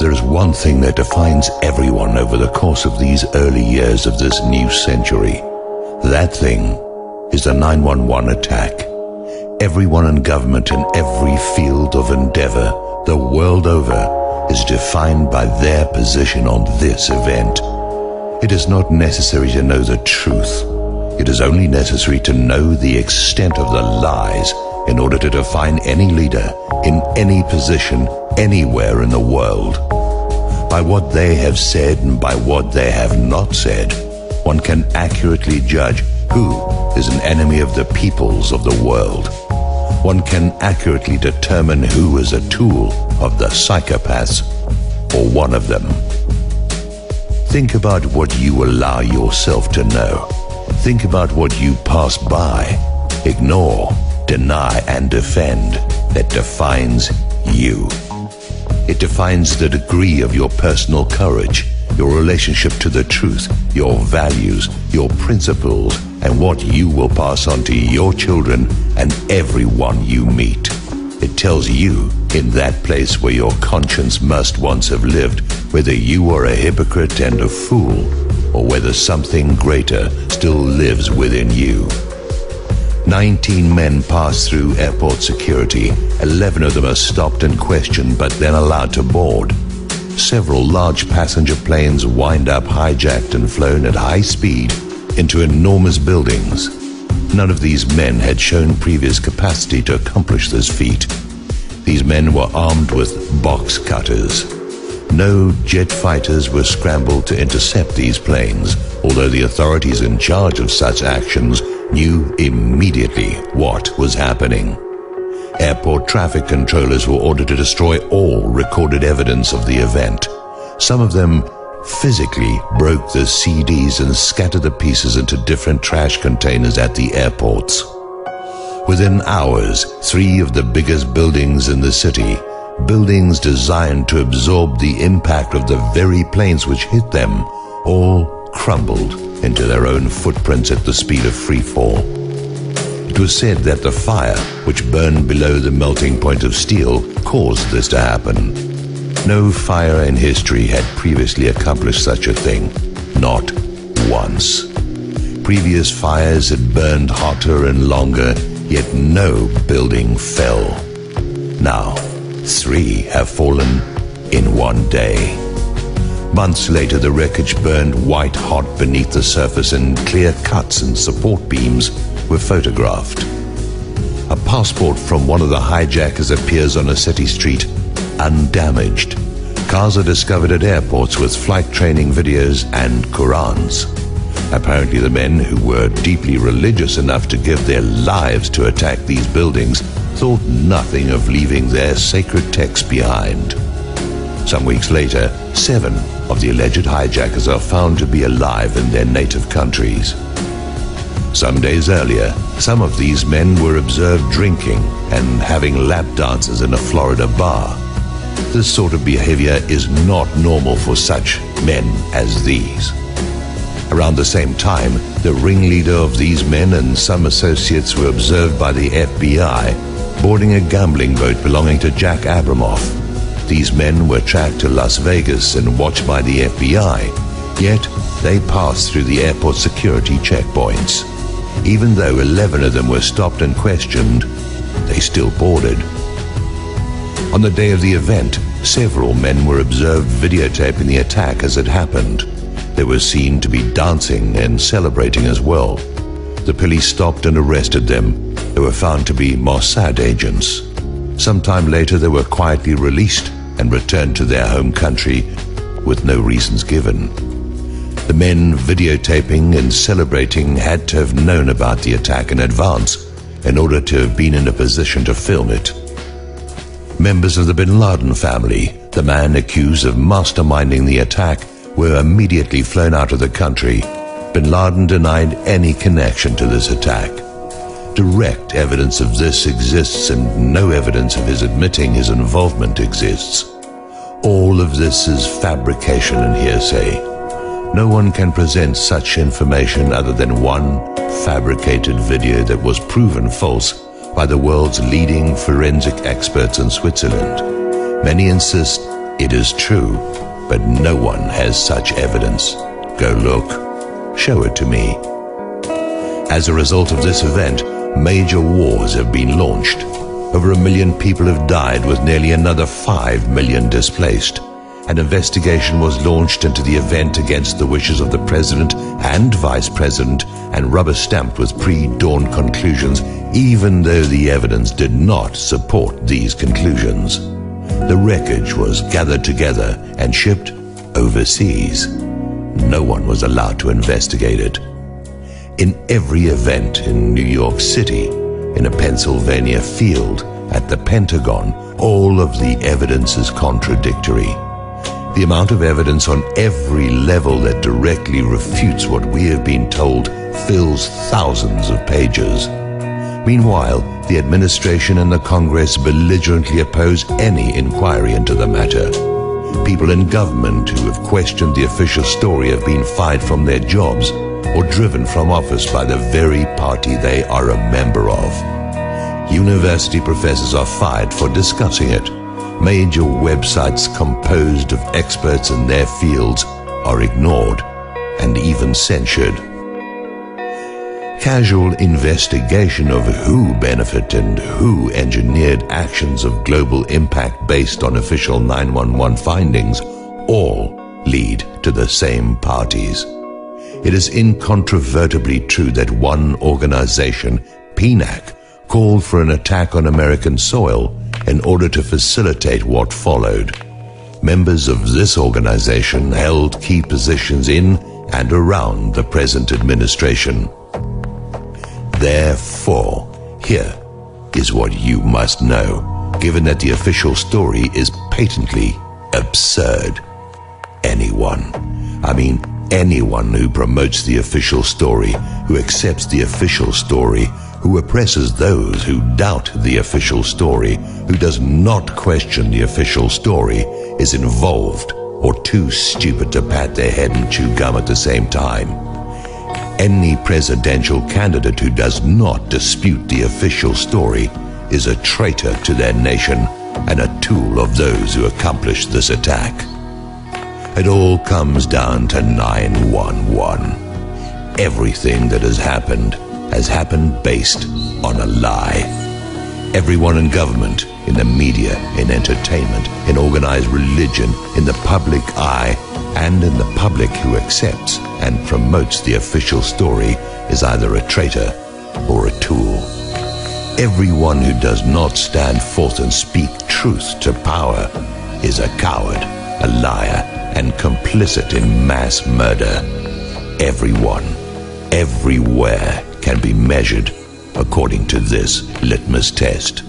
there is one thing that defines everyone over the course of these early years of this new century. That thing is the 9/11 attack. Everyone in government in every field of endeavor the world over is defined by their position on this event. It is not necessary to know the truth. It is only necessary to know the extent of the lies in order to define any leader in any position anywhere in the world. By what they have said and by what they have not said, one can accurately judge who is an enemy of the peoples of the world. One can accurately determine who is a tool of the psychopaths, or one of them. Think about what you allow yourself to know. Think about what you pass by, ignore, deny, and defend that defines you. It defines the degree of your personal courage, your relationship to the truth, your values, your principles, and what you will pass on to your children and everyone you meet. It tells you, in that place where your conscience must once have lived, whether you are a hypocrite and a fool, or whether something greater still lives within you. 19 men pass through airport security. 11 of them are stopped and questioned, but then allowed to board. Several large passenger planes wind up hijacked and flown at high speed into enormous buildings. None of these men had shown previous capacity to accomplish this feat. These men were armed with box cutters. No jet fighters were scrambled to intercept these planes, although the authorities in charge of such actions knew immediately what was happening. Airport traffic controllers were ordered to destroy all recorded evidence of the event. Some of them physically broke the CDs and scattered the pieces into different trash containers at the airports. Within hours, 3 of the biggest buildings in the city, buildings designed to absorb the impact of the very planes which hit them, all crumbled into their own footprints at the speed of free fall. It was said that the fire, which burned below the melting point of steel, caused this to happen. No fire in history had previously accomplished such a thing, not once. Previous fires had burned hotter and longer, yet no building fell. Now, 3 have fallen in one day. Months later, the wreckage burned white hot beneath the surface, and clear cuts and support beams were photographed. A passport from one of the hijackers appears on a city street, undamaged. Cars are discovered at airports with flight training videos and Qurans. Apparently the men, who were deeply religious enough to give their lives to attack these buildings, thought nothing of leaving their sacred texts behind. Some weeks later, 7 of the alleged hijackers are found to be alive in their native countries. Some days earlier, some of these men were observed drinking and having lap dances in a Florida bar. This sort of behavior is not normal for such men as these. Around the same time, the ringleader of these men and some associates were observed by the FBI boarding a gambling boat belonging to Jack Abramoff. These men were tracked to Las Vegas and watched by the FBI, yet they passed through the airport security checkpoints. Even though 11 of them were stopped and questioned, they still boarded. On the day of the event, several men were observed videotaping the attack as it happened. They were seen to be dancing and celebrating as well. The police stopped and arrested them. They were found to be Mossad agents. Sometime later, they were quietly released and returned to their home country with no reasons given. The men videotaping and celebrating had to have known about the attack in advance in order to have been in a position to film it. Members of the Bin Laden family, the man accused of masterminding the attack, were immediately flown out of the country. Bin Laden denied any connection to this attack. Direct evidence of this exists, and no evidence of his admitting his involvement exists. All of this is fabrication and hearsay. No one can present such information other than one fabricated video that was proven false by the world's leading forensic experts in Switzerland. Many insist It is true, but no one has such evidence. Go look. Show it to me. As a result of this event, major wars have been launched. Over 1 million people have died, with nearly another 5 million displaced. An investigation was launched into the event against the wishes of the president and vice president and rubber-stamped with pre-dawn conclusions, even though the evidence did not support these conclusions. The wreckage was gathered together and shipped overseas. No one was allowed to investigate it. In every event in New York City, in a Pennsylvania field, at the Pentagon, all of the evidence is contradictory. The amount of evidence on every level that directly refutes what we have been told fills thousands of pages. Meanwhile, the administration and the Congress belligerently oppose any inquiry into the matter. People in government who have questioned the official story have been fired from their jobs or driven from office by the very party they are a member of. University professors are fired for discussing it. Major websites composed of experts in their fields are ignored and even censured. Casual investigation of who benefited and who engineered actions of global impact based on official 911 findings all lead to the same parties. It is incontrovertibly true that one organization, PNAC, called for an attack on American soil in order to facilitate what followed. Members of this organization held key positions in and around the present administration. Therefore, here is what you must know, given that the official story is patently absurd. Anyone who promotes the official story, who accepts the official story, who oppresses those who doubt the official story, who does not question the official story, is involved or too stupid to pat their head and chew gum at the same time. Any presidential candidate who does not dispute the official story is a traitor to their nation and a tool of those who accomplished this attack. It all comes down to 911. Everything that has happened based on a lie. Everyone in government, in the media, in entertainment, in organized religion, in the public eye, and in the public who accepts and promotes the official story is either a traitor or a tool. Everyone who does not stand forth and speak truth to power is a coward, a liar, and complicit in mass murder. Everyone, everywhere, can be measured according to this litmus test.